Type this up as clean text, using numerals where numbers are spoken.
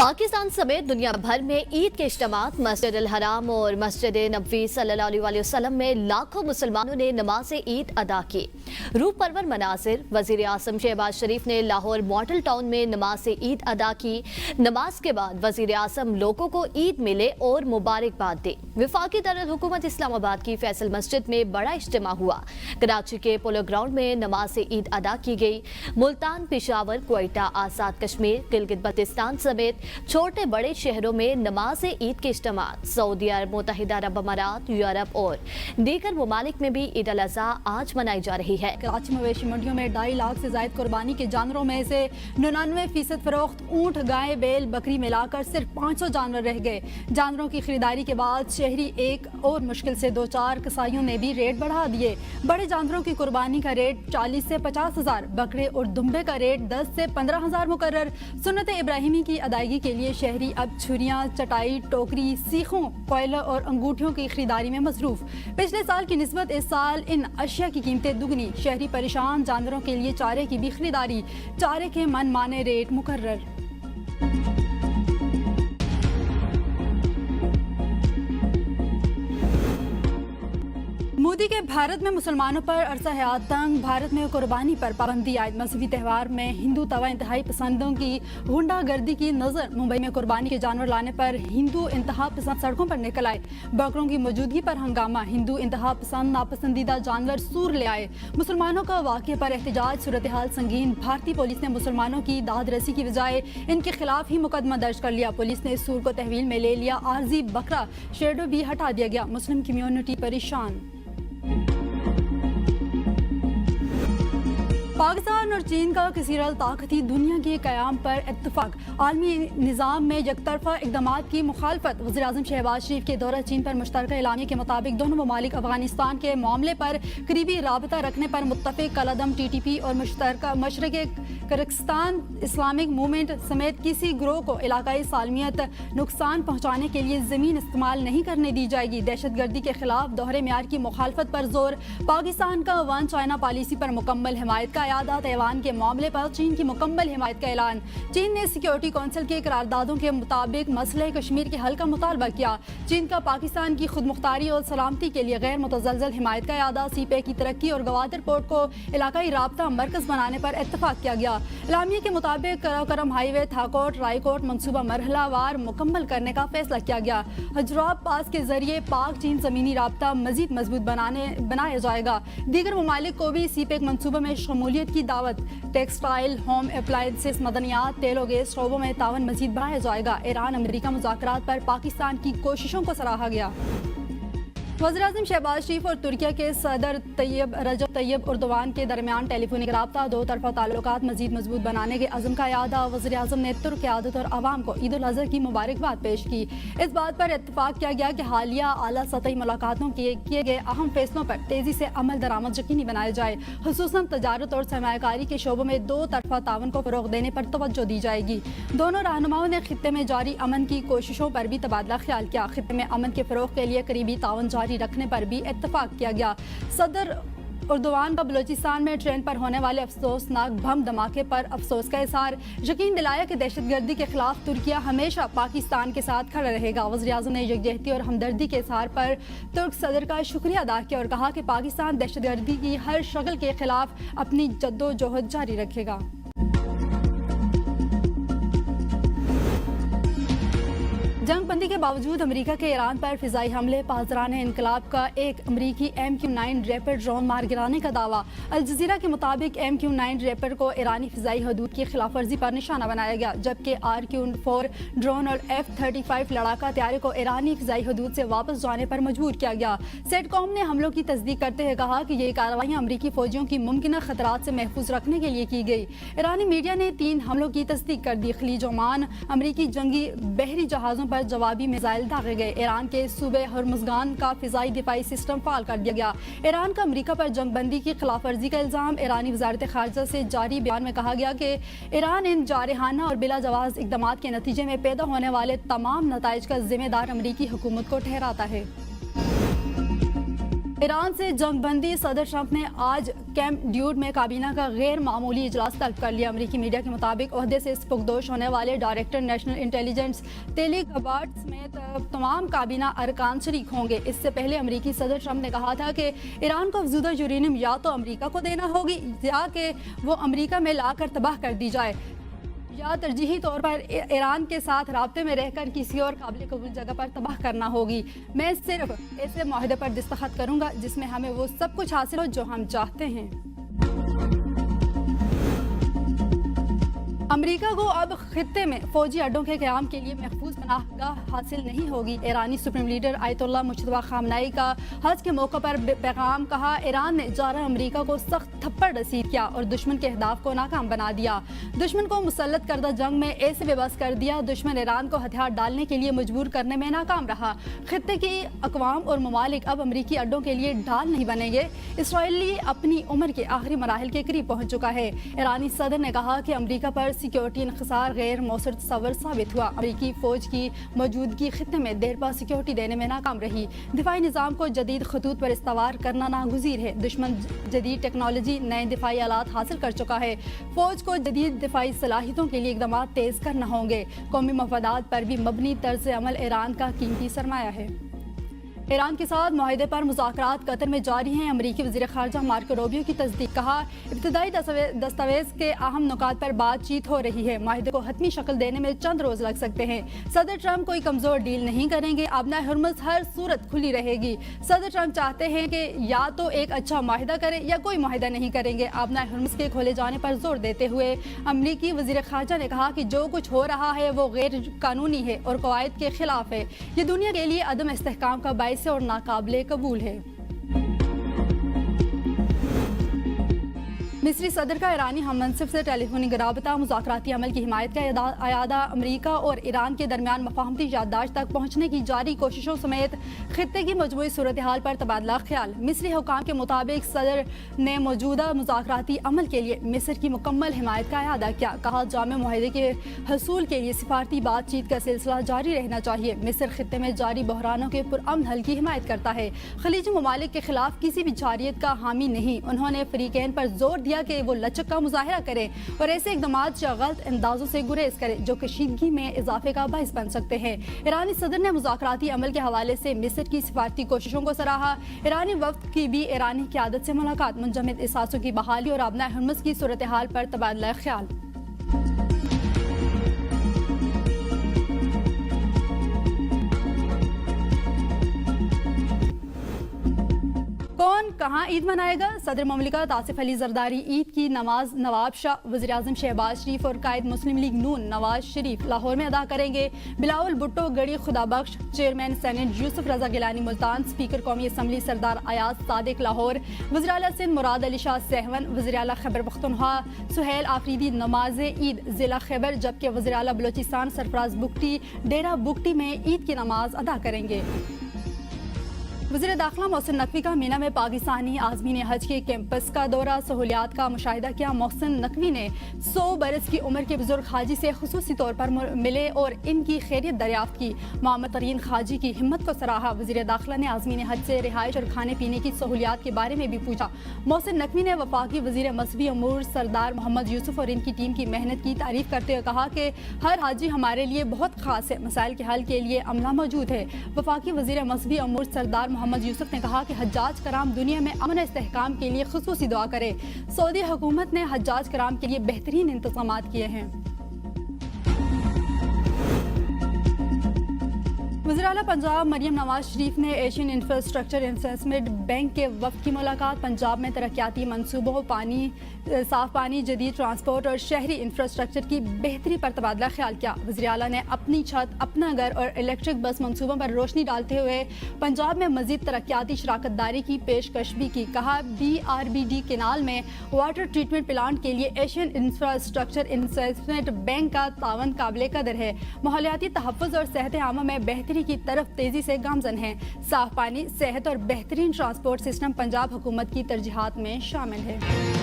पाकिस्तान समेत दुनिया भर में ईद के इज्तिमात मस्जिद अल हराम और मस्जिद नबवी सल्लल्लाहु अलैहि वसल्लम में लाखों मुसलमानों ने नमाज ईद अदा की। रूह परवर मनासिर वजीर आजम शहबाज शरीफ ने लाहौर मॉडल टाउन में नमाज ईद अदा की। नमाज के बाद वजीर आजम लोगों को ईद मिले और मुबारकबाद दी। वफाकी दारुल हुकूमत इस्लामाबाद की फैसल मस्जिद में बड़ा इज्तिमा हुआ। कराची के पोलो ग्राउंड में नमाज ईद अदा की गई। मुल्तान, पेशावर, क्वेटा, आजाद कश्मीर, गिलगित बल्तिस्तान समेत छोटे बड़े शहरों में नमाज ईद के इज्तिमात सऊदी अरब, मुत्तहिदा अरब अमारात, यूरोप और दीगर ममालिक में भी ईद अल अज़हा आज मनाई जा रही है। कराची मवेशी मंडियों में 2.5 लाख से ज्यादा कुर्बानी के जानवरों में से 99% फरोख्त ऊँट, गाय, बैल, बकरी मिलाकर सिर्फ 500 जानवर रह गए। जानवरों की खरीदारी के बाद शहरी एक और मुश्किल से 2-4 कसाईयों ने भी रेट बढ़ा दिए। बड़े जानवरों की कुर्बानी का रेट 40 से 50 हज़ार, बकरे और दुम्बे का रेट 10 से 15 हज़ार मुकर्रर। सुन्नत इब्राहिमी की अदायगी के लिए शहरी अब छुरियां, चटाई, टोकरी, सीखों, कोयला और अंगूठियों की खरीदारी में मसरूफ। पिछले साल की निस्बत इस साल इन अशिया की कीमतें दुगनी। शहरी परेशान, जानवरों के लिए चारे की भी खरीदारी, चारे के मनमाने रेट मुकर्रर। मोदी के भारत में मुसलमानों पर अरसा हयात तंग, भारत में कुर्बानी पर पाबंदी आयद। मजहबी त्यौहार में हिंदू तवा इंतहाई पसंदों की गुंडागर्दी की नजर। मुंबई में कुर्बानी के जानवर लाने पर हिंदू इंतहा पसंद सड़कों पर निकल आए। बकरों की मौजूदगी पर हंगामा। हिंदू इंतहा पसंद नापसंदीदा जानवर सूर ले आए। मुसलमानों का वाक़े पर एहतजाज, सूरत हाल संगीन। भारतीय पुलिस ने मुसलमानों की दाद रसी की बजाय इनके खिलाफ ही मुकदमा दर्ज कर लिया। पुलिस ने सूर को तहवील में ले लिया। आरजी बकरा शेडो भी हटा दिया गया। मुस्लिम कम्युनिटी परेशान। पाकिस्तान और चीन का कसीरल ताकती दुनिया के क़याम पर इत्तफाक। आलमी निज़ाम में यकतरफा इक़दामात की मुखालफत। वज़ीर आज़म शहबाज शरीफ के दौरा चीन पर मुश्तरका एलामिया के मुताबिक दोनों ममालिक अफगानिस्तान के मामले पर करीबी राबता रखने पर मुत्तफ़िक़। कलअदम TTP और मुश्तरका मशरक़े कज़ाकिस्तान इस्लामिक मूवमेंट समेत किसी ग्रोह को इलाकाई सालमियत नुकसान पहुँचाने के लिए ज़मीन इस्तेमाल नहीं करने दी जाएगी। दहशत गर्दी के खिलाफ दोहरे म्यार की मुखालफत पर जोर। पाकिस्तान का वन चाइना पॉलिसी पर मुकम्मल हिमायत का यादा। तैवान के मामले पर चीन की मुकम्मल हिमायत का ऐलान। चीन ने सिक्योरिटी काउंसिल के करारदादों के मुताबिक मसले कश्मीर के हल का मुतालबा किया। चीन का पाकिस्तान की खुद मुख्तारी और सलामती के लिए गैर मुतज़लज़ल हिमायत का यादा। सीपे की तरक्की और गवादर पोर्ट को इलाकाई राबता मरकज बनाने पर इत्तफाक किया गया। इलामिया के मुताबिक कराकरम हाईवे, थाकोट, रायकोट मंसूबा मरहलावार मुकम्मल करने का फैसला किया गया। हजराब पास के जरिए पाक चीन ज़मीनी राबता मजीद मजबूत बनाया जाएगा। दीगर ममालिक को भी सीपेक मंसूबे में शमूलियत की दावत। टेक्सटाइल, होम अप्लायंसेस, मदनियात, तेल और गैस शोबों में तावन मजीद बढ़ाया जाएगा। ईरान अमेरिका मुज़ाकरात पर पाकिस्तान की कोशिशों को सराहा गया। वज़ीर-ए-आज़म शहबाज शरीफ और तुर्किया के सदर रजब तैयब एर्दोगान के दरमियान टेलीफोनिक राब्ता, दो तरफा ताल्लुकात मजीद मजबूत बनाने के अज़म का यादा। वज़ीर-ए-आज़म ने तुर्क क़यादत और आवाम को ईद उल अज़हा की मुबारकबाद पेश की। इस बात पर इत्तफाक किया गया कि हालिया आला सतही मुलाकातों के किए गए अहम फैसलों पर तेज़ी से अमल दरामद यकीनी बनाया जाए। खुसूसन तजारत और सरमायाकारी के शोबों में दो तरफा तावन को फ़रोग़ देने पर तवज्जो दी जाएगी। दोनों रहनुमाओं ने खित्ते में जारी अमन की कोशिशों पर भी तबादला ख्याल किया। खित्ते में अमन के फ़रोग़ के लिए करीबी तावन जारी रखने पर भी इत्तफाक किया गया। सदर एर्दोगान का बलोचिस्तान में ट्रेन पर होने वाले अफसोसनाक बम धमाके पर अफसोस का इज़हार। यकीन दिलाया कि दहशतगर्दी के खिलाफ तुर्किया हमेशा पाकिस्तान के साथ खड़ा रहेगा। वज़ीर-ए-आज़म ने यकजहती और हमदर्दी के इज़हार पर तुर्क सदर का शुक्रिया अदा किया और कहा कि पाकिस्तान दहशतगर्दी की हर शक्ल के खिलाफ अपनी जद्दोजहद जारी रखेगा। जंग बंदी के बावजूद अमेरिका के ईरान पर फिजाई हमले, पासदारान इनकलाब का एक अमरीकी MQ-9 रैपर ड्रोन मार गिराने का दावा। अल जज़ीरा के मुताबिक MQ-9 रैपर को ईरानी फिजाई हदूद की खिलाफ वर्जी पर निशाना बनाया गया, जबकि RQ-4 ड्रोन और F-35 लड़ाका तैयारे को ईरानी फिजाई हदूद से वापस जाने पर मजबूर किया गया। सेटकॉम ने हमलों की तस्दीक करते हुए कहा कि ये कार्रवाइयाँ अमरीकी फौजियों की मुमकिन खतरात से महफूज रखने के लिए की गई। ईरानी मीडिया ने 3 हमलों की तस्दीक कर दी। खलीज ओमान अमरीकी जंगी बहरी जहाज़ों पर जवाबी मिसाइल दागे गए। ईरान के सूबे हर्मुज़गान का फिजाई दिफाई सिस्टम फाल कर दिया गया। ईरान का अमरीका पर जंग बंदी की खिलाफ वर्जी का इल्ज़ाम। ईरानी वज़ारत ख़ारिजा से जारी बयान में कहा गया कि ईरान इन जारहाना और बिला जवाज़ इक़दामात के नतीजे में पैदा होने वाले तमाम नताइज का जिम्मेदार अमरीकी हुकूमत को ठहराता है। ईरान से जंग बंदी। सदर ट्रंप ने आज कैंप ड्यूड में काबीना का गैर मामूली इजलास तलब कर लिया। अमरीकी मीडिया के मुताबिक ओहदे से स्पुकदोश होने वाले डायरेक्टर नेशनल इंटेलिजेंस टेली गबार्ड समेत तमाम काबीना अरकान शरीक होंगे। इससे पहले अमरीकी सदर ट्रंप ने कहा था कि ईरान को अफजूदा यूरेनियम या तो अमरीका को देना होगी या कि वो अमरीका में लाकर तबाह कर दी जाए, या तरजीही तौर पर ईरान के साथ राब्ते में रहकर किसी और काबिल कबूल जगह पर तबाह करना होगी। मैं सिर्फ ऐसे माहदे पर दस्तखत करूंगा जिसमें हमें वो सब कुछ हासिल हो जो हम चाहते हैं। अमेरिका को अब खित्ते में फौजी अड्डों के क़याम के लिए महफूज पनाहगाह हासिल नहीं होगी। ईरानी supreme leader Ayatollah Mojtaba Khamenei का हज के मौके पर पैगाम। कहा, ईरान ने जारा अमेरिका को सख्त थप्पड़ रसीद किया और दुश्मन के अहदाफ को नाकाम बना दिया। दुश्मन को मुसल्लत करदा जंग में ऐसे बेबस कर दिया। दुश्मन ईरान को हथियार डालने के लिए मजबूर करने में नाकाम रहा। खित्ते की अक़वाम और ममालिक अब अमरीकी अड्डों के लिए ढाल नहीं बनेंगे। इसराइली अपनी उम्र के आखिरी मराहिल के करीब पहुँच चुका है। ईरानी सदर ने कहा कि अमरीका पर सिक्योरिटी इंखसार गैर मौसर तस्वर साबित हुआ। अमरीकी फौज की मौजूदगी खित्ते में देर पा सिक्योरिटी देने में नाकाम रही। दिफाई निज़ाम को जदीद खतूत पर इस्तवार करना नागुज़ीर है। दुश्मन जदीद टेक्नोलॉजी, नए दिफाई आलात हासिल कर चुका है। फौज को जदीद दिफाई सलाहियतों के लिए इक़दाम तेज़ करना होंगे। कौमी मफादात पर भी मबनी तर्ज अमल ईरान का कीमती सरमाया है। ईरान के साथ माहदे पर मुज़ाकरात कतर में जारी हैं। अमरीकी वज़ीर ख़ारजा मार्को रूबियो की तस्दीक। कहा, इब्तदाई दस्तावेज़ के अहम नुकात पर बातचीत हो रही है। माहदे को हतमी शक्ल देने में चंद रोज़ लग सकते हैं। सदर ट्रंप कोई कमज़ोर डील नहीं करेंगे। आबना हुर्मुज़ हर सूरत खुली रहेगी। सदर ट्रंप चाहते हैं कि या तो एक अच्छा माहिदा करें या कोई माहिदा नहीं करेंगे। आबना हुर्मुज़ के खोले जाने पर जोर देते हुए अमरीकी वज़ीर ख़ारजा ने कहा कि जो कुछ हो रहा है वो गैर कानूनी है और कवायद के खिलाफ है। ये दुनिया के लिए अदम इस्तेहकाम का बाइस और नाकाबिले कबूल है। मिस्री सदर का ईरानी हममनसब से टेलीफोनिक राबता मुज़ाकराती अमल की हिमायत का अयादा। अमरीका और ईरान के दरमियान मफाहमती याददाश्त तक पहुँचने की जारी कोशिशों समेत खित्ते की मजमूई सूरत हाल पर तबादला ख्याल। मिस्री हुकाम के मुताबिक सदर ने मौजूदा मुज़ाकराती अमल के लिए मिस्र की मुकम्मल हिमायत का अयादा किया। कहा, जामे मुआहदे के हसूल के लिए सिफारती बातचीत का सिलसिला जारी रहना चाहिए। मिस्र खित्ते में जारी बहरानों के पुरअमन हल की हिमायत करता है। खलीजी ममालिक के खिलाफ किसी भी जारियत का हामी नहीं। उन्होंने फरीकैन पर जोर दिया कि वो लचक का मुजाहिरा करें और ऐसे इक़दामात या गलत अंदाजों से गुरेज करें जो कशीदगी में इजाफे का बाइस बन सकते हैं। ईरानी सदर ने मुज़ाकराती अमल के हवाले से मिस्र की सिफारती कोशिशों को सराहा। ईरानी वफ़द की भी ईरानी क़यादत से मुलाकात। मुंजमद एहसासों की बहाली और आबना हुर्मुज़ की सूरत हाल पर तबादला ख्याल। कौन कहाँ ईद मनाएगा? सदर ममलिकत आसिफ अली जरदारी ईद की नमाज नवाब शाह, वज़ीर आज़म शहबाज शरीफ और कायद मुस्लिम लीग नून नवाज शरीफ लाहौर में अदा करेंगे। बिलावल भुट्टो गढ़ी खुदाबख्श, चेयरमैन सेनेट यूसुफ रजा गिलानी मुल्तान, स्पीकर कौमी असम्बली सरदार अयाज सादिक लाहौर, वज़ीर आला सिंध मुराद अली शाह सहवन, वज़ीर आला खैबर पख्तूनख्वा सुहेल आफरीदी नमाज ईद ज़िला खैबर, जबकि वज़ीर आला बलोचिस्तान सरफराज बुगटी डेरा बुगटी में ईद की नमाज अदा करेंगे। वज़ीर दाखिला मोहसिन नकवी का मीना में पाकिस्तानी आज़मीन हज के कैंपस का दौरा, सहूलियात का मुशाहिदा किया। मोहसिन नकवी ने 100 बरस की उम्र के बुजुर्ग हाजी से खुसूसी तौर पर मिले और इनकी खैरियत दरियाफ्त की। मोहम्मद तरीन खाजी की हिम्मत को सराहा। वज़ीर दाखिला ने आज़मीन हज से रिहाइश और खाने पीने की सहूलियात के बारे में भी पूछा। मोहसिन नकवी ने वफाकी वज़ीर मसवी अमूर सरदार मोहम्मद यूसुफ और इनकी टीम की मेहनत की तारीफ करते हुए कहा कि हर हाजी हमारे लिए बहुत खास है। मसाइल के हल के लिए अमला मौजूद है। वफाकी वज़ीर मसवी अमूर सरदार मोहम्मद यूसुफ ने कहा कि हज्जाज कराम दुनिया में अमन इस्तेहकाम के लिए खुसूसी दुआ करे। सऊदी हुकूमत ने हज्जाज कराम के लिए बेहतरीन इंतजाम किए हैं। वज़ीर आला पंजाब मरियम नवाज शरीफ ने एशियन इंफ्रास्ट्रक्चर इन्वेस्टमेंट बैंक के वफ़द की मुलाकात। पंजाब में तरक्याती मनसूबों, साफ पानी, जदीद ट्रांसपोर्ट और शहरी इंफ्रास्ट्रक्चर की बेहतरी पर तबादला ख्याल किया। वज़ीर आला ने अपनी छत, अपना घर और इलेक्ट्रिक बस मनसूबों पर रोशनी डालते हुए पंजाब में मज़ीद तरक्याती शराकत दारी की पेशकश भी की। कहा, BRBD केनाल में वाटर ट्रीटमेंट प्लांट के लिए एशियन इंफ्रास्ट्रक्चर इन्वेस्टमेंट बैंक का तावन काबिल कदर है। माहौलियाती तहफ़्फ़ुज़ और सेहत आमा में बेहतरी की तरफ तेजी से गामजन है। साफ पानी, सेहत और बेहतरीन ट्रांसपोर्ट सिस्टम पंजाब हुकूमत की तरजीहात में शामिल है।